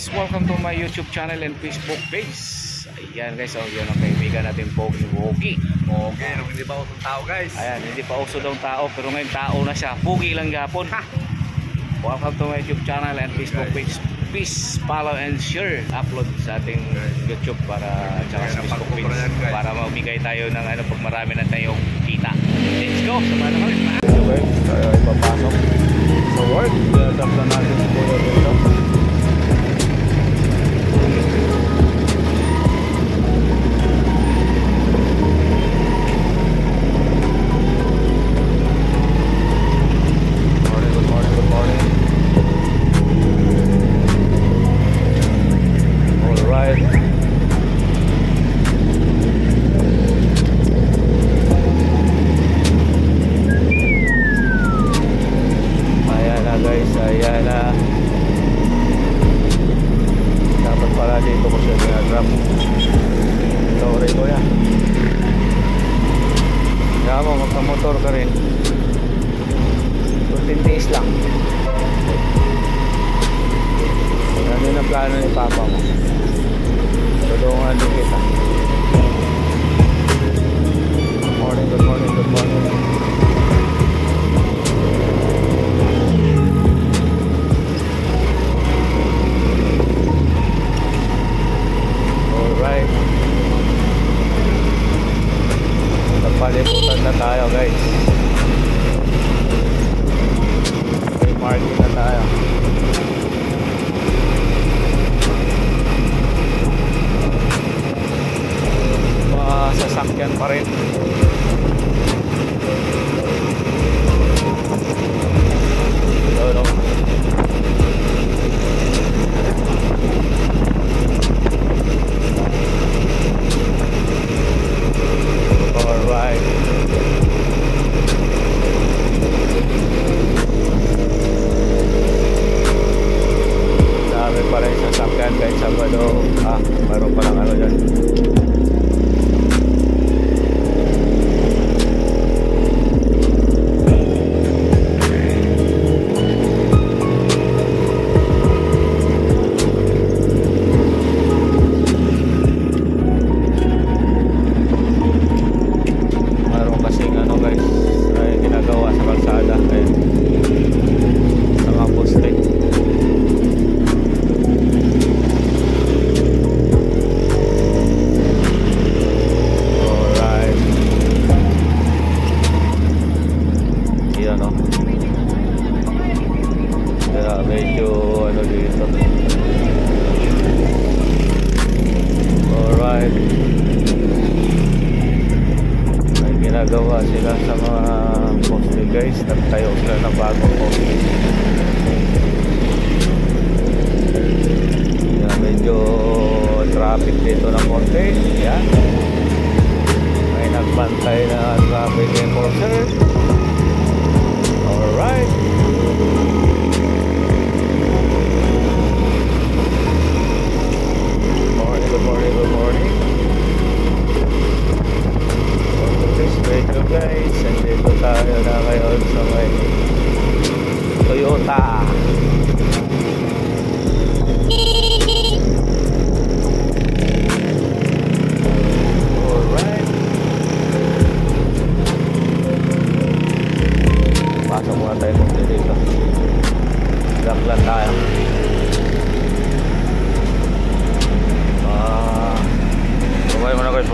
Welcome to my YouTube channel and Facebook page. Ayan guys, so yun ang kaibigan natin, Pogi Wogi. Okay, hindi pa usong tao guys. Ayan, hindi pa uso daw tao, pero ngayon tao na siya. Pogi lang gapon. Welcome to my YouTube channel and Facebook page. Please follow and share, upload sa ating YouTube para at saka sa Facebook page para magbigay tayo ng ano pag marami na tayong kita. Let's go! Samahan na kami. So guys, tayo ay papasok sa work. Tap na natin si Kuya dito. Ayan na. Dapat pala dito ko siya ginag-grab. Sorry kuya. Kaya mo magka-motor ka rin. Tuntintiis lang. Ano yung plano ni papa mo? Tulungan din kita. Good morning, good morning, good morning. Paliputan na tayo guys. May market na tayo. Mga sasakyan pa rin. Hello. Alright. Dami pa rin sasakyan kahit Sabado. Mayroon pa lang ano dyan. Kaya medyo ano dito. Alright. May ginagawa sila sa mga poste guys. Nagtayo sila ng bagong poste. Kaya medyo traffic dito ng konti. Yan. May nagbantay na traffic enforcer. Alright. Good morning, good morning. Welcome to this video guys. Nandito tayo na ngayon sa may Toyota. Alright. Pasok muna tayo dito. Daklan tayo. Bye muna guys,